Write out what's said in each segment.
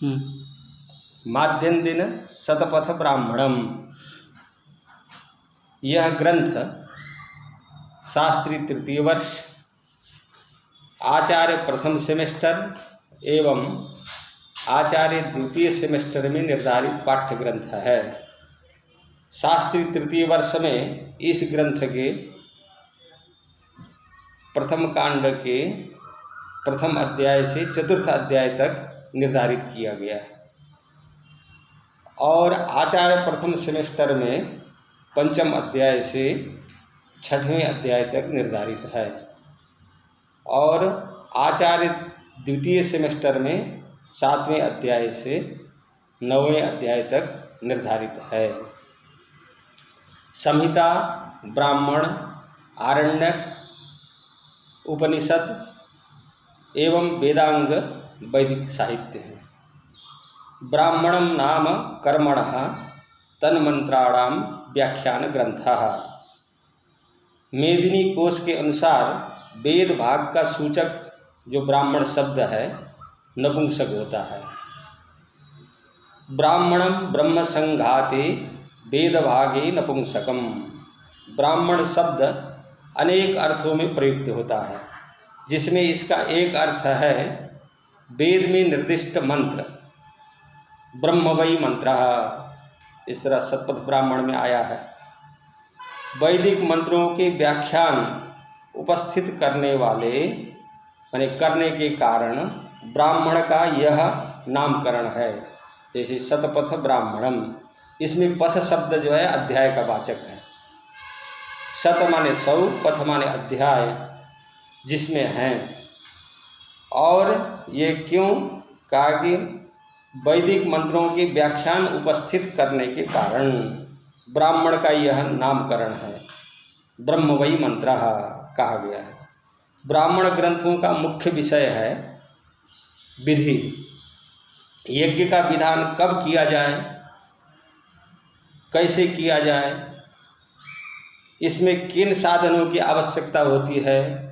माध्यन्दिन शतपथ ब्राह्मणम। यह ग्रंथ शास्त्री तृतीय वर्ष, आचार्य प्रथम सेमेस्टर एवं आचार्य द्वितीय सेमेस्टर में निर्धारित पाठ्य ग्रंथ है। शास्त्री तृतीय वर्ष में इस ग्रंथ के प्रथम कांड के प्रथम अध्याय से चतुर्थ अध्याय तक निर्धारित किया गया है और आचार्य प्रथम सेमेस्टर में पंचम अध्याय से छठवें अध्याय तक निर्धारित है और आचार्य द्वितीय सेमेस्टर में सातवें अध्याय से नौवें अध्याय तक निर्धारित है। संहिता, ब्राह्मण, आरण्यक, उपनिषद एवं वेदांग वैदिक साहित्य है। ब्राह्मणम नाम कर्मणः तन्मंत्राणाम व्याख्यान ग्रंथः। मेदिनी कोश के अनुसार वेद भाग का सूचक जो ब्राह्मण शब्द है नपुंसक होता है। ब्राह्मणम ब्रह्म संघाते वेद भागे नपुंसकम। ब्राह्मण शब्द अनेक अर्थों में प्रयुक्त होता है, जिसमें इसका एक अर्थ है वेद में निर्दिष्ट मंत्र, ब्रह्म वै मंत्रः। इस तरह शतपथ ब्राह्मण में आया है। वैदिक मंत्रों के व्याख्यान उपस्थित करने वाले माने करने के कारण ब्राह्मण का यह नामकरण है। जैसे शतपथ ब्राह्मणम, इसमें पथ शब्द जो है अध्याय का वाचक है। शत माने 100, पथ माने अध्याय जिसमें हैं। और ये क्यों कहा कि वैदिक मंत्रों के व्याख्यान उपस्थित करने के कारण ब्राह्मण का यह नामकरण है, ब्रह्म वै मंत्रः कहा गया है। ब्राह्मण ग्रंथों का मुख्य विषय है विधि। यज्ञ का विधान कब किया जाए, कैसे किया जाए, इसमें किन साधनों की आवश्यकता होती है,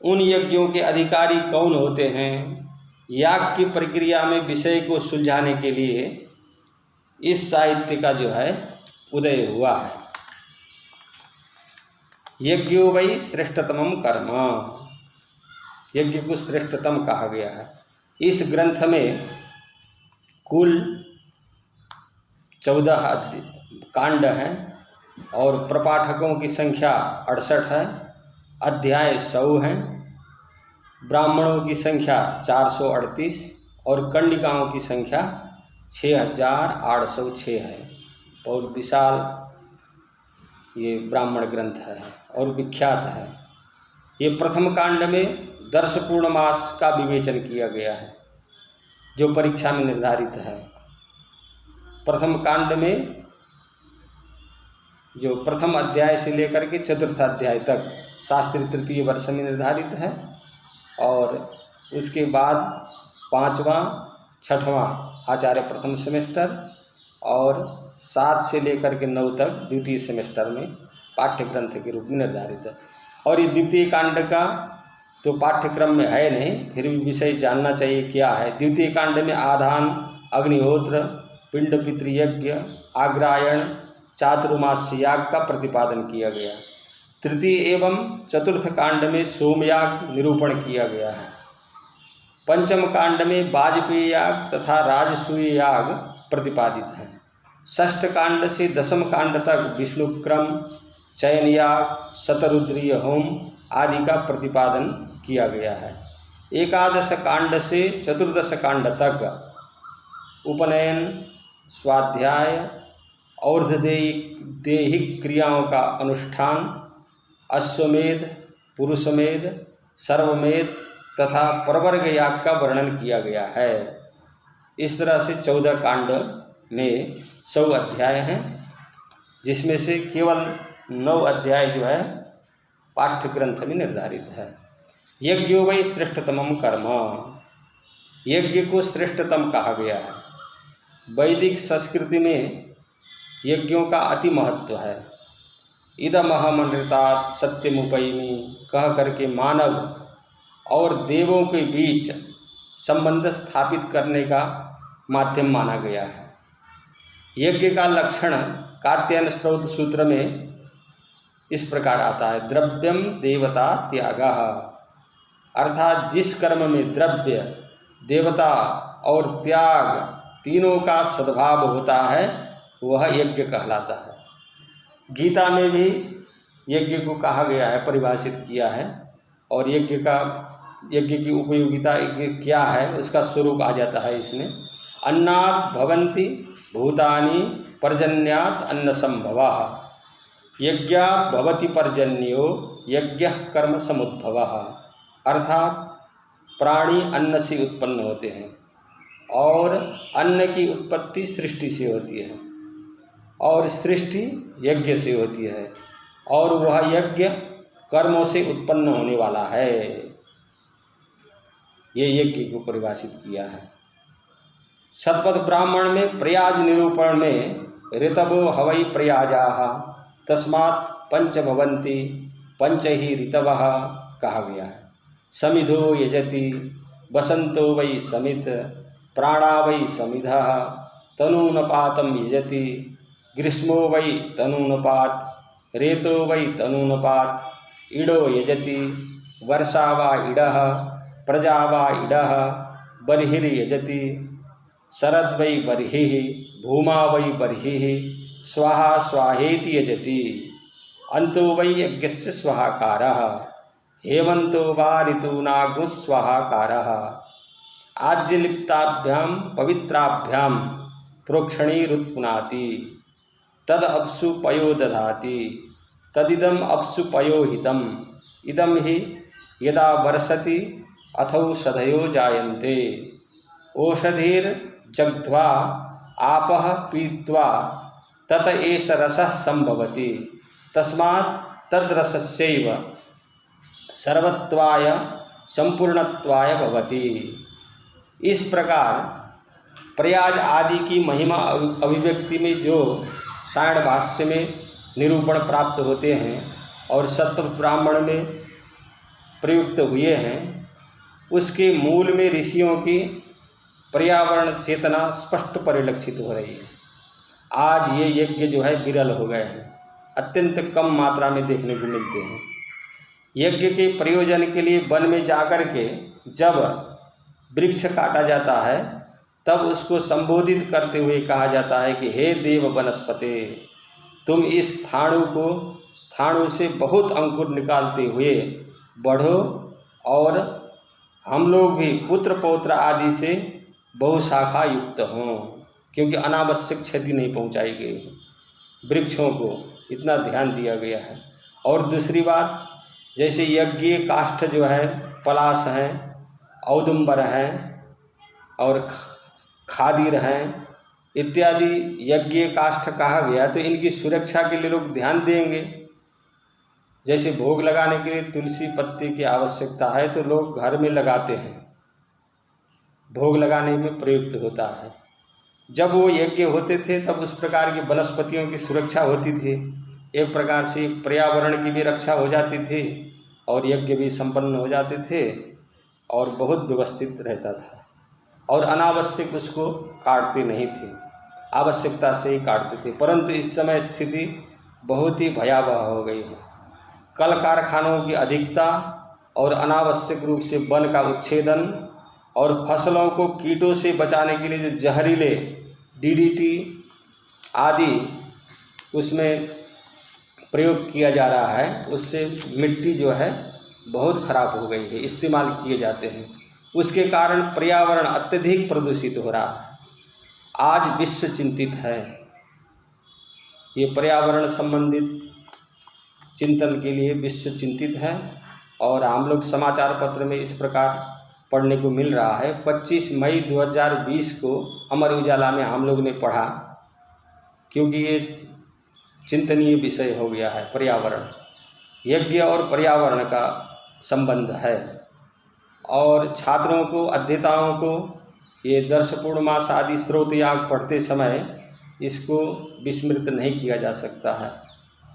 उन यज्ञों के अधिकारी कौन होते हैं, याग की प्रक्रिया में विषय को सुलझाने के लिए इस साहित्य का जो है उदय हुआ है। यज्ञो वै श्रेष्ठतमं कर्म, यज्ञ को श्रेष्ठतम कहा गया है। इस ग्रंथ में कुल 14 कांड हैं और प्रपाठकों की संख्या 68 है, अध्याय 100 हैं, ब्राह्मणों की संख्या 438 और कंडिकाओं की संख्या 6806 है। और विशाल ये ब्राह्मण ग्रंथ है और विख्यात है। ये प्रथम कांड में दर्श पूर्णमास का विवेचन किया गया है जो परीक्षा में निर्धारित है। प्रथम कांड में जो प्रथम अध्याय से लेकर के चतुर्थ अध्याय तक शास्त्री तृतीय वर्ष में निर्धारित है और उसके बाद 5वां 6वां आचार्य प्रथम सेमेस्टर और 7 से लेकर के 9 तक द्वितीय सेमेस्टर में पाठ्य ग्रंथ के रूप में निर्धारित है। और ये द्वितीय कांड का तो पाठ्यक्रम में है नहीं, फिर भी विषय जानना चाहिए क्या है। द्वितीय कांड में आधान, अग्निहोत्र, पिंड पितृयज्ञ, आग्रायण, चातुर्मास्य याग का प्रतिपादन किया गया। तृतीय एवं चतुर्थ कांड में सोमयाग निरूपण किया गया है। पंचम कांड में वाजपेय याग तथा राजसूय याग प्रतिपादित है। षष्ठ कांड से दशम कांड तक विष्णु क्रम, चयन याग, शतरुद्रीय होम आदि का प्रतिपादन किया गया है। एकादश कांड से चतुर्दश कांड तक उपनयन, स्वाध्याय, और्धदैहिक क्रियाओं का अनुष्ठान, अश्वमेध, पुरुषमेध, सर्वमेध तथा परवर्ग याग का वर्णन किया गया है। इस तरह से 14 कांड में 100 अध्याय हैं, जिसमें से केवल 9 अध्याय जो है पाठ्य ग्रंथ में निर्धारित है। यज्ञो वै श्रेष्ठतमं कर्म, यज्ञ को श्रेष्ठतम कहा गया है। वैदिक संस्कृति में यज्ञों का अति महत्व है। इदमहमनृतात् सत्यमुपैमि कह करके मानव और देवों के बीच संबंध स्थापित करने का माध्यम माना गया है। यज्ञ का लक्षण कात्यायन स्रोत सूत्र में इस प्रकार आता है, द्रव्यम देवता त्यागः, अर्थात जिस कर्म में द्रव्य, देवता और त्याग तीनों का सद्भाव होता है वह यज्ञ कहलाता है। गीता में भी यज्ञ को कहा गया है, परिभाषित किया है, और यज्ञ की उपयोगिता क्या है उसका स्वरूप आ जाता है इसमें। अन्नात् भवन्ति भूतानि पर्जन्यात् अन्न संभवः, यज्ञात् भवति पर्जन्यो यज्ञः कर्म समुद्भवः, अर्थात प्राणी अन्न से उत्पन्न होते हैं और अन्न की उत्पत्ति सृष्टि से होती है और सृष्टि यज्ञ से होती है और वह यज्ञ कर्मों से उत्पन्न होने वाला है। ये यज्ञ को परिभाषित किया है। शतपथ ब्राह्मण में प्रयाज निरूपण में ऋतवो हवै प्रयाजाः तस्मात् पंच भवन्ति पंच ही ऋतवः कहा गया है। समिधो यजति वसंतो वै समित प्राणा वै समिधः तनूनपातं यजति ग्रीष्मो वै तनूनपात् रेतो वै तनूनपात् इडो यजति वर्षा वा इडः प्रजा वा इडः बर्हिर्यजति शरद वै बर्हिः भूमा वै बर्हिः स्वाहा स्वाहेति यजति अंतो वै यज्ञस्य स्वाहाकारः हेमंतो वा ऋतूनाग्नि स्वाहाकारः आज्यलिप्ताभ्यां पवित्राभ्यां प्रोक्षणीरुत्पुनाति तद अप्सु पयो दधाति तदिदम अप्सु पयो हितम इदम हि यदा वर्षति अथौषधयो जायन्ते ओषधिर्जग्ध्वा आपः पीत्वा तत एष रसः संभवति तस्मात् तद्रसस्यैव सर्वत्वाय संपूर्णत्वाय भवति। इस प्रकार प्रयाज आदि की महिमा अभिव्यक्ति में जो सायण भाष्य में निरूपण प्राप्त होते हैं और शतपथ ब्राह्मण में प्रयुक्त हुए हैं, उसके मूल में ऋषियों की पर्यावरण चेतना स्पष्ट परिलक्षित हो रही है। आज ये यज्ञ जो है विरल हो गए हैं, अत्यंत कम मात्रा में देखने को मिलते हैं। यज्ञ के प्रयोजन के लिए वन में जाकर के जब वृक्ष काटा जाता है तब उसको संबोधित करते हुए कहा जाता है कि हे देव वनस्पते, तुम इस स्थाणु से बहुत अंकुर निकालते हुए बढ़ो और हम लोग भी पुत्र पौत्र आदि से बहुशाखा युक्त हों, क्योंकि अनावश्यक क्षति नहीं पहुंचाई गई। वृक्षों को इतना ध्यान दिया गया है। और दूसरी बात, जैसे यज्ञ काष्ठ जो है पलाश हैं, औदुंबर हैं और खादिर हैं इत्यादि यज्ञ काष्ठ कहा गया, तो इनकी सुरक्षा के लिए लोग ध्यान देंगे। जैसे भोग लगाने के लिए तुलसी पत्ते की आवश्यकता है तो लोग घर में लगाते हैं, भोग लगाने में प्रयुक्त होता है। जब वो यज्ञ होते थे तब उस प्रकार की वनस्पतियों की सुरक्षा होती थी, एक प्रकार से पर्यावरण की भी रक्षा हो जाती थी और यज्ञ भी संपन्न हो जाते थे और बहुत व्यवस्थित रहता था और अनावश्यक उसको काटते नहीं थे, आवश्यकता से ही काटते थे। परंतु इस समय स्थिति बहुत ही भयावह हो गई है। कल कारखानों की अधिकता और अनावश्यक रूप से वन का उच्छेदन और फसलों को कीटों से बचाने के लिए जो जहरीले डीडीटी आदि उसमें प्रयोग किया जा रहा है, उससे मिट्टी जो है बहुत खराब हो गई है, इस्तेमाल किए जाते हैं। उसके कारण पर्यावरण अत्यधिक प्रदूषित हो रहा है। आज विश्व चिंतित है। ये पर्यावरण संबंधित चिंतन के लिए विश्व चिंतित है और हम लोग समाचार पत्र में इस प्रकार पढ़ने को मिल रहा है। 25 मई 2020 को अमर उजाला में हम लोग ने पढ़ा, क्योंकि ये चिंतनीय विषय हो गया है। पर्यावरण, यज्ञ और पर्यावरण का संबंध है और छात्रों को, अध्येताओं को ये दर्श पूर्णमास आदि स्रोत याग पढ़ते समय इसको विस्मृत नहीं किया जा सकता है,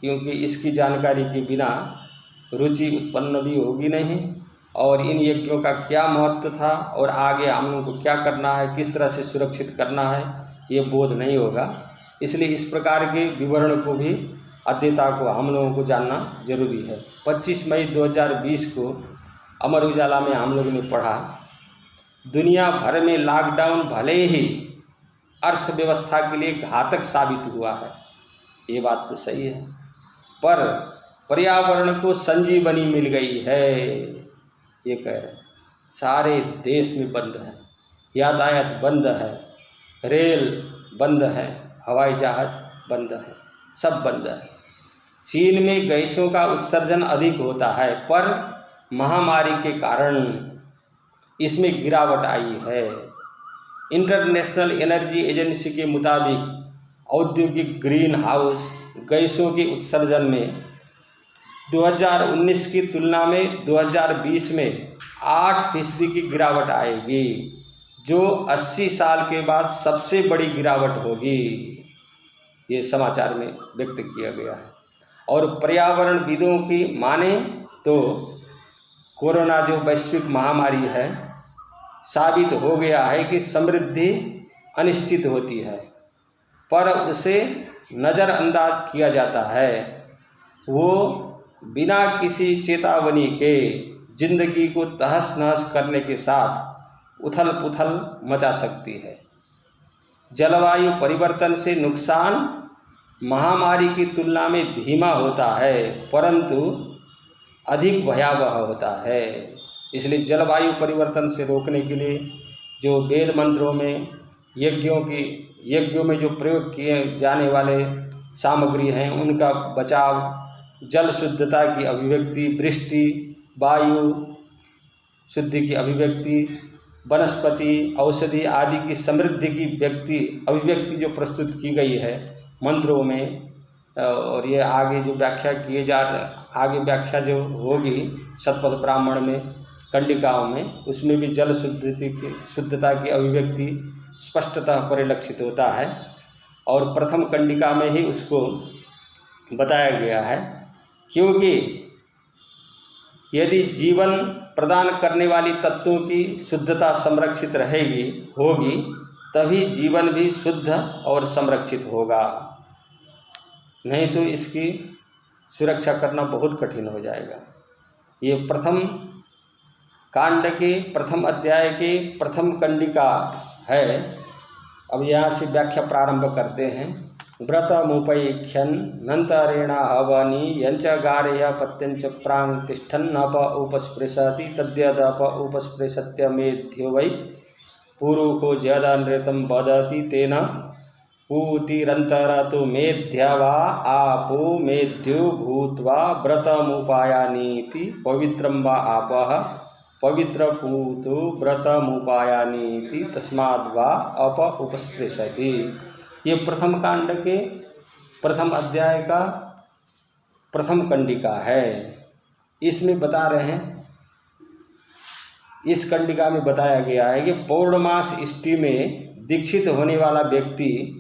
क्योंकि इसकी जानकारी के बिना रुचि उत्पन्न भी होगी नहीं और इन यज्ञों का क्या महत्व था और आगे हम लोगों को क्या करना है, किस तरह से सुरक्षित करना है, ये बोध नहीं होगा। इसलिए इस प्रकार के विवरण को भी अध्येता को हम लोगों को जानना जरूरी है। 25 मई 2020 को अमर उजाला में हम लोगों ने पढ़ा, दुनिया भर में लॉकडाउन भले ही अर्थव्यवस्था के लिए घातक साबित हुआ है, ये बात तो सही है, पर पर्यावरण को संजीवनी मिल गई है, ये कह रहे हैं। सारे देश में बंद है, यातायात बंद है, रेल बंद है, हवाई जहाज बंद है, सब बंद है। चीन में गैसों का उत्सर्जन अधिक होता है, पर महामारी के कारण इसमें गिरावट आई है। इंटरनेशनल एनर्जी एजेंसी के मुताबिक औद्योगिक ग्रीन हाउस गैसों के उत्सर्जन में 2019 की तुलना में 2020 में 8% की गिरावट आएगी, जो 80 साल के बाद सबसे बड़ी गिरावट होगी, ये समाचार में व्यक्त किया गया है। और पर्यावरणविदों की माने तो कोरोना जो वैश्विक महामारी है, साबित हो गया है कि समृद्धि अनिश्चित होती है, पर उसे नज़रअंदाज किया जाता है। वो बिना किसी चेतावनी के जिंदगी को तहस नहस करने के साथ उथल पुथल मचा सकती है। जलवायु परिवर्तन से नुकसान महामारी की तुलना में धीमा होता है, परंतु अधिक भयावह होता है। इसलिए जलवायु परिवर्तन से रोकने के लिए जो वेद मंत्रों में यज्ञों में जो प्रयोग किए जाने वाले सामग्री हैं, उनका बचाव, जल शुद्धता की अभिव्यक्ति, वृष्टि, वायु शुद्धि की अभिव्यक्ति, वनस्पति, औषधि आदि की समृद्धि की अभिव्यक्ति जो प्रस्तुत की गई है मंत्रों में, और ये आगे जो व्याख्या जो होगी शतपथ ब्राह्मण में, कंडिकाओं में, उसमें भी जल शुद्धता की अभिव्यक्ति स्पष्टतः परिलक्षित होता है। और प्रथम कंडिका में ही उसको बताया गया है, क्योंकि यदि जीवन प्रदान करने वाली तत्वों की शुद्धता संरक्षित होगी, तभी जीवन भी शुद्ध और संरक्षित होगा, नहीं तो इसकी सुरक्षा करना बहुत कठिन हो जाएगा। ये प्रथम कांड के प्रथम अध्याय के प्रथम कंडिका है। अब यहाँ से व्याख्या प्रारंभ करते हैं। व्रतमुपैख्यन नंतरेण हवनी यंच गारेय पत्यंच प्रांग तिष्ठन नप उपस्पृशति तद्यदप उपस्पृशत्यमेध्यो वै पुरुको ज्यादा नृतम वदति तेन पूतिरंतरतो मेध्या वा आपो मेध्यो भूत्वा व्रतमुपायानीति पवित्रं वा आपः पवित्रपूतो व्रतमुपायानीति तस्माद्वा अप उपस्पृशति। ये प्रथम कांड के प्रथम अध्याय का प्रथम कंडिका है। इसमें बता रहे हैं, इस कंडिका में बताया गया है कि पौर्णमास इष्टि में दीक्षित होने वाला व्यक्ति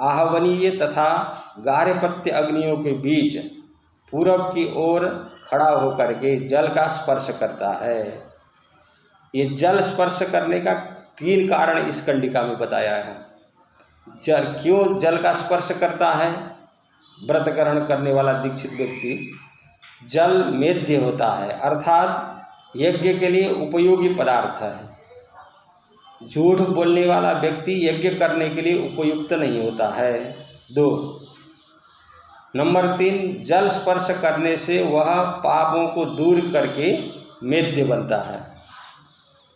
आहवनीय तथा गार्हपत्य अग्नियों के बीच पूरब की ओर खड़ा होकर के जल का स्पर्श करता है। ये जल स्पर्श करने का 3 कारण इस कंडिका में बताया है। क्यों जल का स्पर्श करता है? व्रत ग्रहण करने वाला दीक्षित व्यक्ति, जल मेध्य होता है, अर्थात यज्ञ के लिए उपयोगी पदार्थ है। झूठ बोलने वाला व्यक्ति यज्ञ करने के लिए उपयुक्त नहीं होता है। 2 नंबर 3, जल स्पर्श करने से वह पापों को दूर करके मेध्य बनता है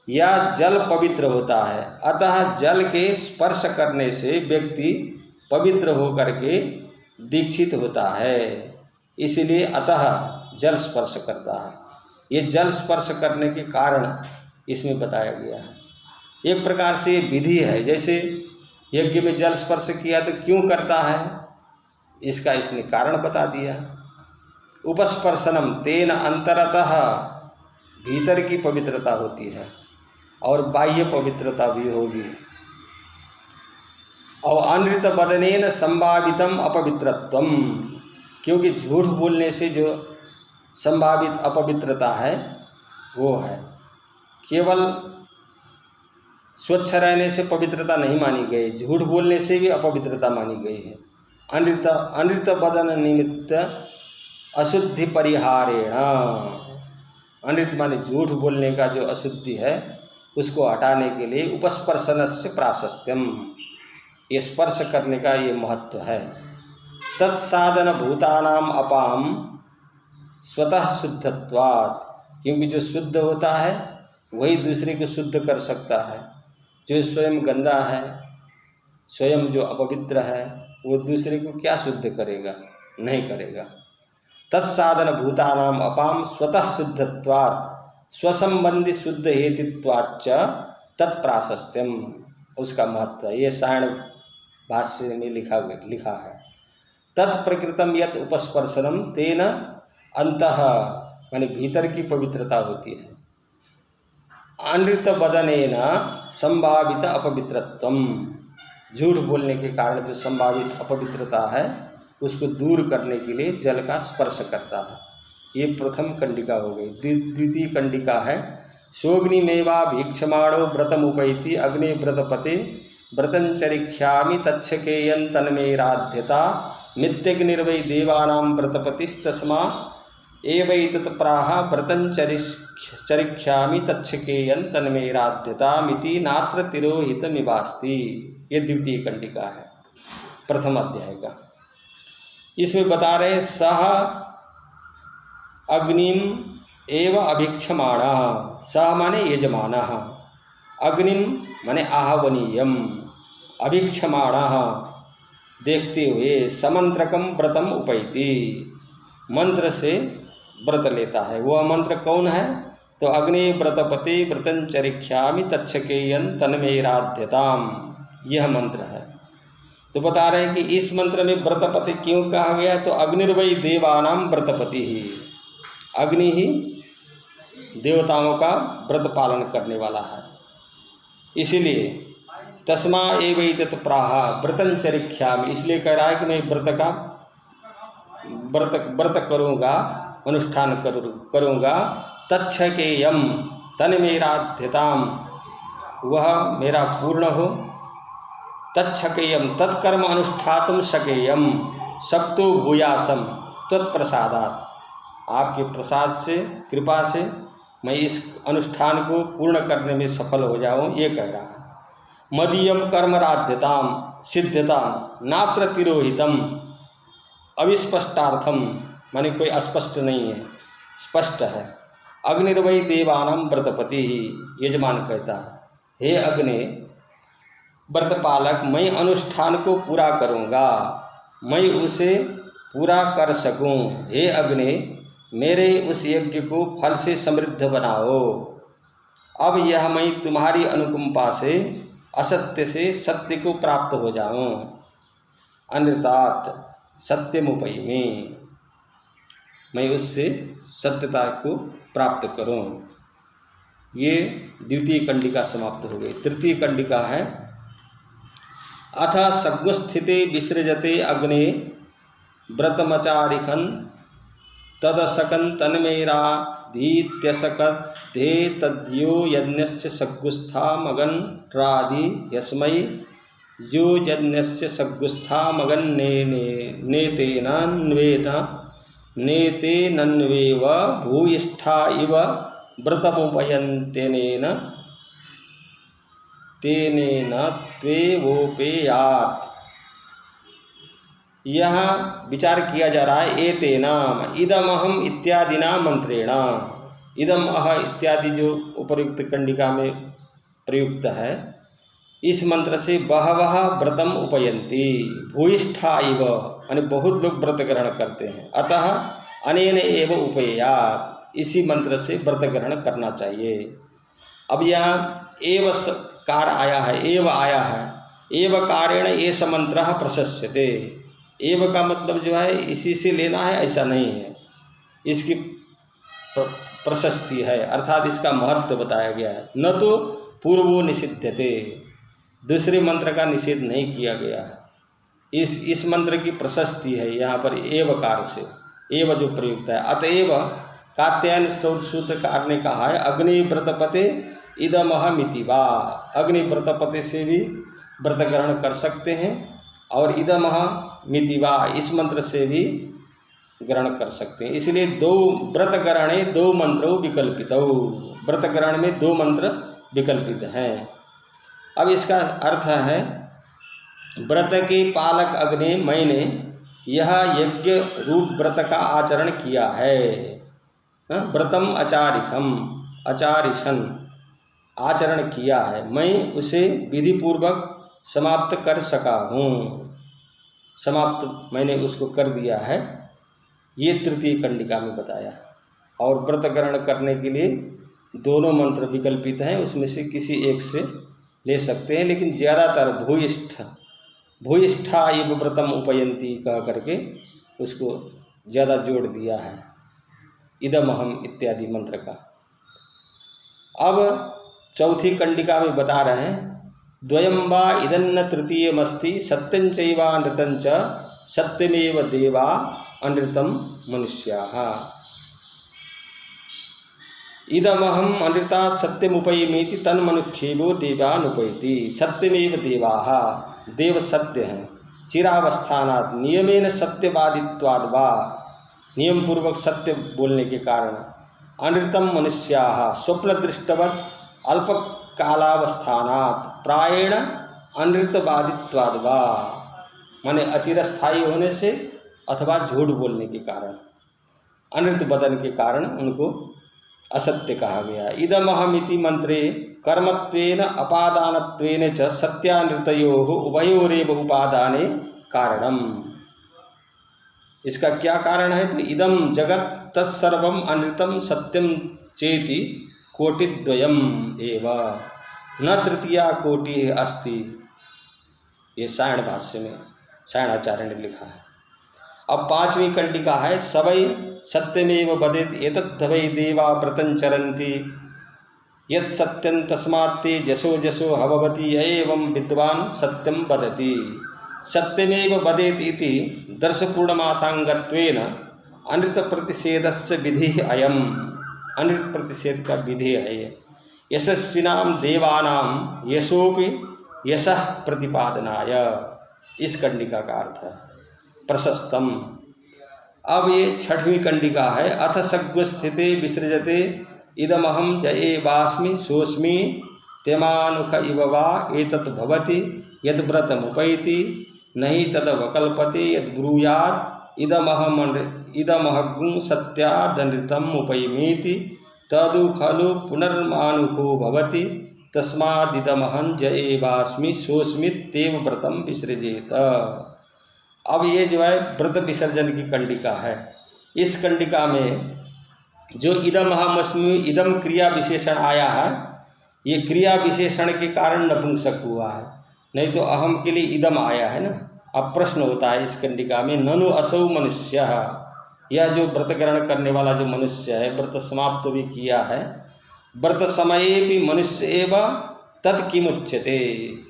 या जल पवित्र होता है। अतः जल के स्पर्श करने से व्यक्ति पवित्र होकर के दीक्षित होता है, इसलिए अतः जल स्पर्श करता है। ये जल स्पर्श करने के कारण इसमें बताया गया है। एक प्रकार से विधि है, जैसे यज्ञ में जल स्पर्श किया तो क्यों करता है, इसका इसने कारण बता दिया। उपस्पर्शनम तेन अंतरतः, भीतर की पवित्रता होती है और बाह्य पवित्रता भी होगी। और अनृत वदनेन संभावितम अपवित्रत्वम, क्योंकि झूठ बोलने से जो संभावित अपवित्रता है वो है। केवल स्वच्छ रहने से पवित्रता नहीं मानी गई, झूठ बोलने से भी अपवित्रता मानी गई है। अनृत बदन निमित्त अशुद्धि परिहारेण, अनृत माने झूठ बोलने का जो अशुद्धि है उसको हटाने के लिए उपस्पर्शनस्य प्राशस्त्यम, ये स्पर्श करने का ये महत्व है। तत्साधन भूतानाम अपाम स्वतः शुद्धत्वात्, क्योंकि जो शुद्ध होता है वही दूसरे को शुद्ध कर सकता है। जो स्वयं गंदा है, स्वयं जो अपवित्र है, वो दूसरे को क्या शुद्ध करेगा? नहीं करेगा। तत्साधन भूतानाम अपाम स्वतः शुद्धत्वात् स्वसंबंधी शुद्ध हेतुत्वाच्च तत्प्राशस्त्यम, उसका महत्व ये सायण भाष्य में लिखा है। तत्प्रकृतम यत् उपस्पर्शनम तेन अंतः, माने भीतर की पवित्रता होती है। अनृत बदनेन संभावित अपवित्रत्वम, झूठ बोलने के कारण जो संभावित अपवित्रता है उसको दूर करने के लिए जल का स्पर्श करता है। ये प्रथम कंडिका हो गई। द्वितीय कंडिका है सोग्निमेवा भीक्षमाणो व्रतमुपैति अग्नि व्रतपते व्रतंचरिष्यामि तच्छकेयं तन्मेराध्यता मित्यग्निर्वै देवानां व्रतपतिस्तस्मा एवैतत्प्राह व्रतंचरिष्यामि तच्छकेयं तन्मेराध्यतामिति नात्र तिरोहितमिवास्ति। ये द्वितीय कंडिका है प्रथम अध्याय का। इसमें बता रहे सह अग्निम एव अभीक्षमाणा, सह माने यजमाना, अग्निम माने आहवनीयम, अभीक्षमाणा देखते हुए, समंत्रकम व्रतम उपैति मंत्र से व्रत लेता है। वह मंत्र कौन है? तो अग्नि व्रतपति व्रतंचरिष्यामि तच्छकेयं तन्मेराध्यताम, यह मंत्र है। तो बता रहे हैं कि इस मंत्र में व्रतपति क्यों कहा गया? तो अग्निर्वै देवानां व्रतपति ही, अग्नि ही देवताओं का व्रत पालन करने वाला है। इसीलिए तस्मा एवैतत् प्राह व्रतंचरिष्यामि, इसलिए कह रहा है कि मैं व्रत करूँगा, अनुष्ठान करूँगा। तच्छकेयम तन्मेराध्यताम, वह मेरा पूर्ण हो। तच्छकेयम तत्कर्म अनुष्ठातुम शकेयम शक्तो भूयासम त्वत्प्रसादात्, आपके प्रसाद से, कृपा से मैं इस अनुष्ठान को पूर्ण करने में सफल हो जाऊं, ये कह रहा है। मदीयम कर्मराध्यताम सिद्धताम नात्र तिरोहितम अविस्पष्टार्थम, माने कोई अस्पष्ट नहीं है, स्पष्ट है। अग्निर्वै देवानां व्रतपति ही, यजमान कहता है हे अग्नि व्रतपालक, मैं अनुष्ठान को पूरा करूँगा, मैं उसे पूरा कर सकूँ। हे अग्नि मेरे उस यज्ञ को फल से समृद्ध बनाओ। अब यह मैं तुम्हारी अनुकंपा से असत्य से सत्य को प्राप्त हो जाऊँ। अनृतात् सत्यमुपैमि, मैं उससे सत्यता को प्राप्त करूँ। ये द्वितीय कंडिका समाप्त हो गई। तृतीय कंडिका है अथ सग्स्थिते विसृजते अग्ने व्रतमचारिखन तदशकन तन्मेराधीत्यशकद्धे तद्यो यज्ञस्य सग्गुस्थामगन राधि यस्मै यो यज्ञस्य सग्गुस्थामगन नेतेनन्वेव भूयिष्ठा इव व्रतमुपयन्तेनेन तेनेन त्वेवोपेयात्। यहाँ विचार किया जा रहा है एतेना इदम अहम इत्यादिना मंत्रेण, इदम अह इत्यादि जो उपर्युक्त कंडिका में प्रयुक्त है, इस मंत्र से बहवः व्रतम उपयन्ति भूयिष्ठा इव, यानी बहुत लोग व्रत ग्रहण करते हैं। अतः अनेन एव उपेयात्, इसी मंत्र से व्रत ग्रहण करना चाहिए। अब यहाँ एव कार आया है, एव आया है, एव कारेण एष मंत्रः प्रशस्यते। एव का मतलब जो है इसी से लेना है ऐसा नहीं है, इसकी प्रशस्ति है, अर्थात इसका महत्व बताया गया है। न तो पूर्वो निषिध्यते, दूसरे मंत्र का निषेध नहीं किया गया है। इस मंत्र की प्रशस्ति है यहाँ पर एवकार से, एव जो प्रयुक्त है। अतएव कात्यायन सूत्रकार ने कहा है अग्नि व्रतपते इदमहमिति वा। अग्नि व्रतपते से भी व्रत ग्रहण कर सकते हैं और इदमहमिति वा इस मंत्र से भी ग्रहण कर सकते हैं। इसलिए दो व्रत ग्रहणे दो मंत्रों विकल्पितौ, व्रत ग्रहण में दो मंत्र विकल्पित हैं। अब इसका अर्थ है व्रत के पालक अग्नि मैंने यह यज्ञ रूप व्रत का आचरण किया है। व्रतम आचारिशन आचरण किया है, मैं उसे विधि पूर्वक समाप्त कर सका हूँ, समाप्त मैंने उसको कर दिया है। ये तृतीय कंडिका में बताया। और व्रत ग्रहण करने के लिए दोनों मंत्र विकल्पित हैं, उसमें से किसी एक से ले सकते हैं, लेकिन ज़्यादातर भूयिष्ठा इव व्रतम उपयंती कह करके उसको ज़्यादा जोड़ दिया है इदमहम इत्यादि मंत्र का। अब चौथी कंडिका में बता रहे हैं द्वयं वा इदन्न तृतीयमस्ति सत्यं चैवानृतं च सत्यमेव देवा अनृतं मनुष्याः। इदमहम अनृतात् सत्यमुपैमीति तन्मनुष्येवो देवानुपैति। सत्यमेव देवाः, देव सत्य हैं, चिरावस्थानात् नियमेन सत्यवादित्वाद् वा नियम पूर्वक सत्य बोलने के कारण अनृतं मनुष्याः स्वप्नदृष्टवत् अल्पकालावस्थानात् प्रायेण अनृतवादित्वाद् वा, माने अचिरस्थायी होने से अथवा झूठ बोलने के कारण, अनृत बदन के कारण उनको असत्य कहा गया। इदमहमिति मंत्रे कर्मत्वेन अपादानत्वेन च सत्यानृतयोः उभयोरेव उपादाने कारणम। इसका क्या कारण है? तो इदम जगत तत्सर्वम अनृतम सत्यम चेति कोटिद्वयम एव न तृतीया कोटि अस्ति। ये सायण भाष्य में सायणाचार्य ने लिखा है। अब पांचवी कंडिका है सवै सत्यमेव वदेत् एतद् वै देवा प्रतंचरन्ति यत् सत्यं तस्मात् ते जसो जसो हववति य एवं विद्वान् सत्यं वदति। सत्यमेव वदेत् इति दर्शपूर्णमासांगत्वेन अनृत प्रतिषेधस्य विधि अयम्। अनृत प्रतिषेध का विधि है ये। यशस्विनां देवानां यशोपि यशः प्रतिपादनाय, इस कंडिका का अर्थ है प्रशस्तम। अब ये छठवीं कंडिका है अथ सग्वस्थिते विसृजते इदमहम च एवास्मि सोऽस्मि त्यमानुख इव वा एतत् भवति यद्व्रतमुपैति नहि तदवकल्पते यद्ब्रूयात् इदमहगुं सत्यादनृतम् उपैमीति तदु खलु पुनर्मानुको भवति तस्मादिदमहं ज एवास्मि सोऽस्मित्येव व्रतं विसृजेत। अब ये जो है व्रत विसर्जन की कंडिका है। इस कंडिका में जो इदमहमस्मि इदम क्रिया विशेषण आया है, ये क्रिया विशेषण के कारण नपुंसक हुआ है, नहीं तो अहम के लिए इदम आया है ना। अब प्रश्न होता है इस कंडिका में ननु असौ मनुष्य, यह जो व्रत ग्रहण करने वाला जो मनुष्य है, व्रत समाप्त भी किया है, व्रत समये भी मनुष्य एवं तत्किमुच्यते,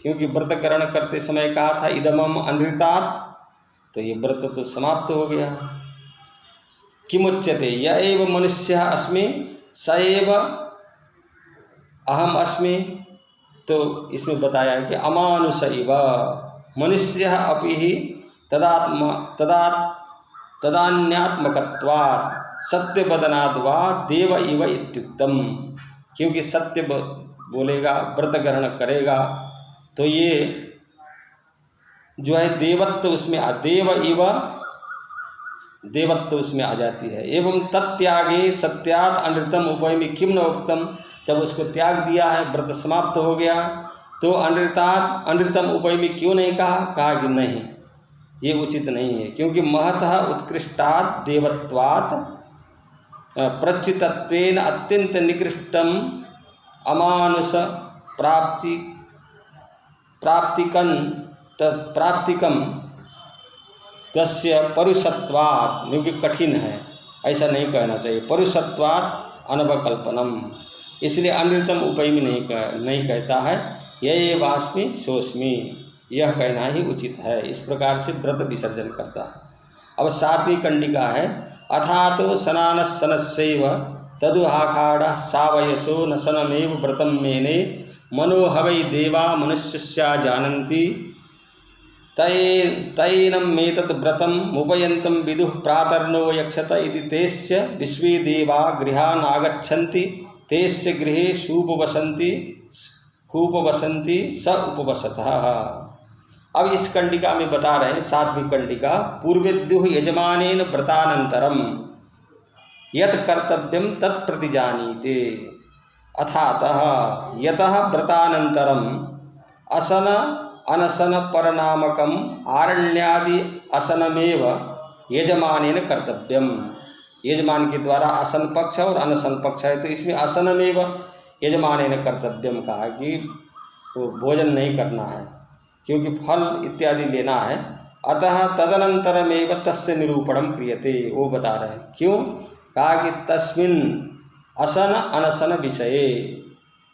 क्योंकि व्रत ग्रहण करते समय कहा था इदमम अनृतात्, तो ये व्रत तो समाप्त हो गया। किमुच्यते य एव मनुष्य अस्मि स एव अहम अस्मि, तो इसमें बताया है कि अमानुष इव मनुष्य अपि ही तदान्यात्मकत्वात् सत्यवदनाद् वा देव इव इत्युक्तम। क्योंकि सत्य बोलेगा, व्रत ग्रहण करेगा, तो ये जो है देवत्व उसमें देवत्व उसमें आ जाती है। एवं तत्यागे सत्यात् अनृतम उपैमि किम न उक्तम, जब उसको त्याग दिया है, व्रत समाप्त हो गया, तो अनृतात् अनृतम उपैमि क्यों नहीं कहा कि नहीं, ये उचित नहीं है, क्योंकि महतः उत्कृष्टात् देवत्वात् प्रचितत्वेन अत्यंत निकृष्टम अमानुष प्राप्तिकम तस्य परुषत्वात्, क्योंकि कठिन है, ऐसा नहीं कहना चाहिए, परुषत्वात् अनवकल्पनम, इसलिए अनृतम उपैमि नहीं कहता है, ये वास्मि सोस्मि, यह कहना ही उचित है। इस प्रकार से व्रत विसर्जन करता है। अब 7वीं कंडिका है, अथातो सनानसनस्यैव तदुहाखाड़ सावयसो नसनमेव व्रतम मेने मनो हवै देवा मनुष्यस्या जानन्ति तैनं मेतत् व्रतं मुपयन्तं विदुः प्रातर्नो यक्षत इति तेस्य विश्वे देवा गृहान् आगच्छन्ति तेस्य गृहे खूपवसन्ति स उपवसतः। अब इस कंडिका में बता रहे हैं 7वीं कंडिका, पूर्वेद्युः यजमानेन व्रतानन्तरं यत् कर्तव्यं तत् प्रतिजानीते अथातः यतः व्रतानन्तरम् असन अनशन परनामकम आरण्यादि असनमेव यजमानेन कर्तव्यम। यजमान के द्वारा असन पक्ष और अनशन पक्ष है, तो इसमें असनमेव यजमानेन कर्तव्यम कहा कि वो भोजन नहीं करना है क्योंकि फल इत्यादि लेना है। अतः तदनंतरमेव तस्य निरूपणम क्रियते, वो बता रहे हैं क्यों, कहा कि तस्मिन् असन अनशन विषये,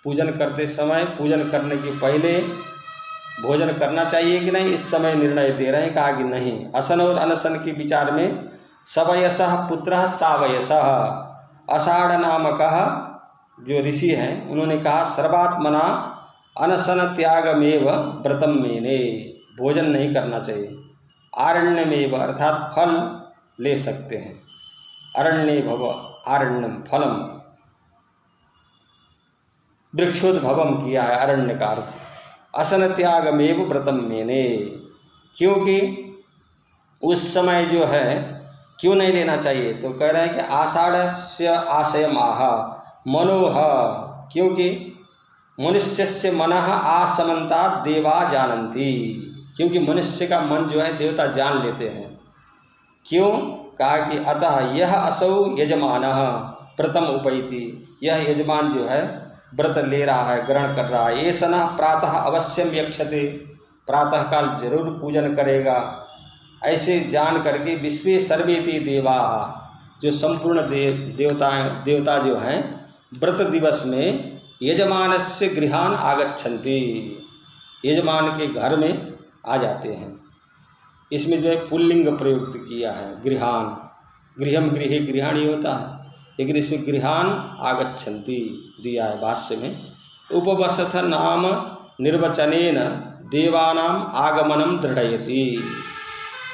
पूजन करते समय पूजन करने के पहले भोजन करना चाहिए कि नहीं, इस समय निर्णय दे रहे हैं। कहा कि नहीं, असन और अनशन के विचार में सवयसः पुत्रः सावयसः, आषाढ़ नामकः जो ऋषि हैं उन्होंने कहा सर्वात्मना अनशन त्यागमेव व्रतम मेने, भोजन नहीं करना चाहिए। आरण्यमेव अर्थात फल ले सकते हैं, अरण्ये भव आरण्यम फलम, वृक्षोद्भवम किया है अरण्य का अर्थ। असन त्यागमेव व्रतम मेने, क्योंकि उस समय जो है क्यों नहीं लेना चाहिए, तो कह रहे हैं कि आषाढ़स्य आशयम आह मनोह, क्योंकि मनुष्यस्य मनः आसमन्तात् देवा जानन्ति, क्योंकि मनुष्य का मन जो है देवता जान लेते हैं। क्यों, कहा कि अतः यह असौ यजमानः व्रतम उपैति, यह यजमान जो है व्रत ले रहा है, ग्रहण कर रहा है। एषणः प्रातः अवश्यम यक्षते, प्रातः काल जरूर पूजन करेगा, ऐसे जान करके विश्वे सर्वेति देवा, जो संपूर्ण देवता जो हैं व्रत दिवस में यजमानस्य गृहान आगच्छन्ति, यजमान के घर में आ जाते हैं। इसमें जो है पुल्लिंग प्रयुक्त किया है, गृहान, गृहम गृहे गृहाणी होता है, लेकिन इसमें गृहान आगच्छन्ति दिया है भाष्य में। उपवसथ नाम निर्वचनेन देवानाम आगमनम दृढ़यति,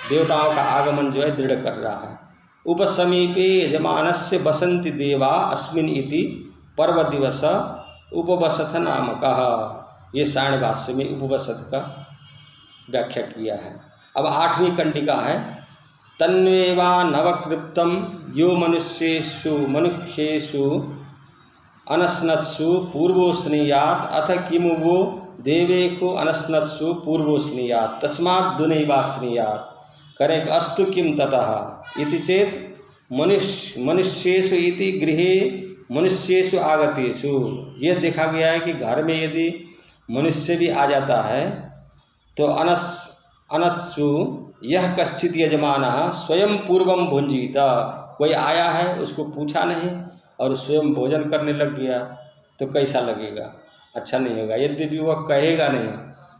देवताओं का आगमन जो है दृढ़ कर रहा है। उपसमीपे यजमानस्य बसन्ति देवा अस्मिन् इति पर्व दिवस उपवसथ नामकः, ये सायण भाष्य में उपवसथ का व्याख्या किया है। अब 8वीं कंडिका है, तन्वेवा नवकृप्तम यो मनुष्येषु अनस्नत्सु पूर्वो स्नीयात् अथ किमु वो देवेको अनस्नत्सु पूर्वो स्नीयात् तस्मात् दुनैवा स्नीयात्, करें अस्तु किम ततः इति चेत मनुष्येषु इति गृहे मनुष्येषु आगतेषु, ये देखा गया है कि घर में यदि मनुष्य भी आ जाता है तो अनस्सु यह कश्चित यजमानः स्वयं पूर्वम भुंजीत, कोई आया है उसको पूछा नहीं और स्वयं भोजन करने लग गया तो कैसा लगेगा, अच्छा नहीं होगा। यद्यपि वह कहेगा नहीं,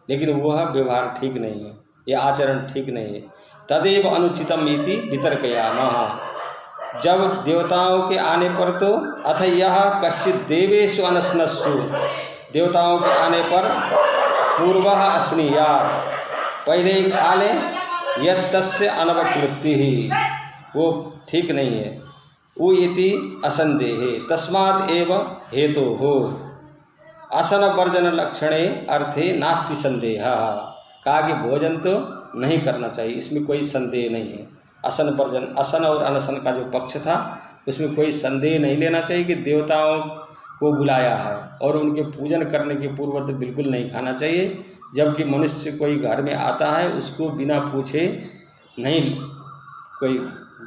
लेकिन वह व्यवहार ठीक नहीं है, यह आचरण ठीक नहीं है। तदेव अनुचितम इति वितर्कयामः, जब देवताओं के आने पर तो अथ यह कश्चित देवेषु अनस्नस्सु, देवताओं के आने पर पूर्वः अस्नीयात्, पहले ही खा ले, यत् तस्य अनवक्लुप्ति ही, वो ठीक नहीं है। उ इति असंदेहे तस्मात् एव हेतोः, असन वर्जन लक्षणे अर्थे नास्ति संदेह, कहा कि भोजन तो नहीं करना चाहिए, इसमें कोई संदेह नहीं है। असन वर्जन, असन और अनशन का जो पक्ष था उसमें कोई संदेह नहीं लेना चाहिए कि देवताओं को बुलाया है और उनके पूजन करने के पूर्व तो बिल्कुल नहीं खाना चाहिए। जबकि मनुष्य कोई घर में आता है उसको बिना पूछे नहीं कोई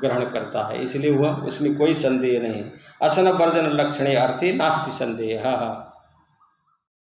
ग्रहण करता है, इसलिए वह उसमें कोई संदेह नहीं। असन वर्जन लक्षणे अर्थे नास्ति संदेह।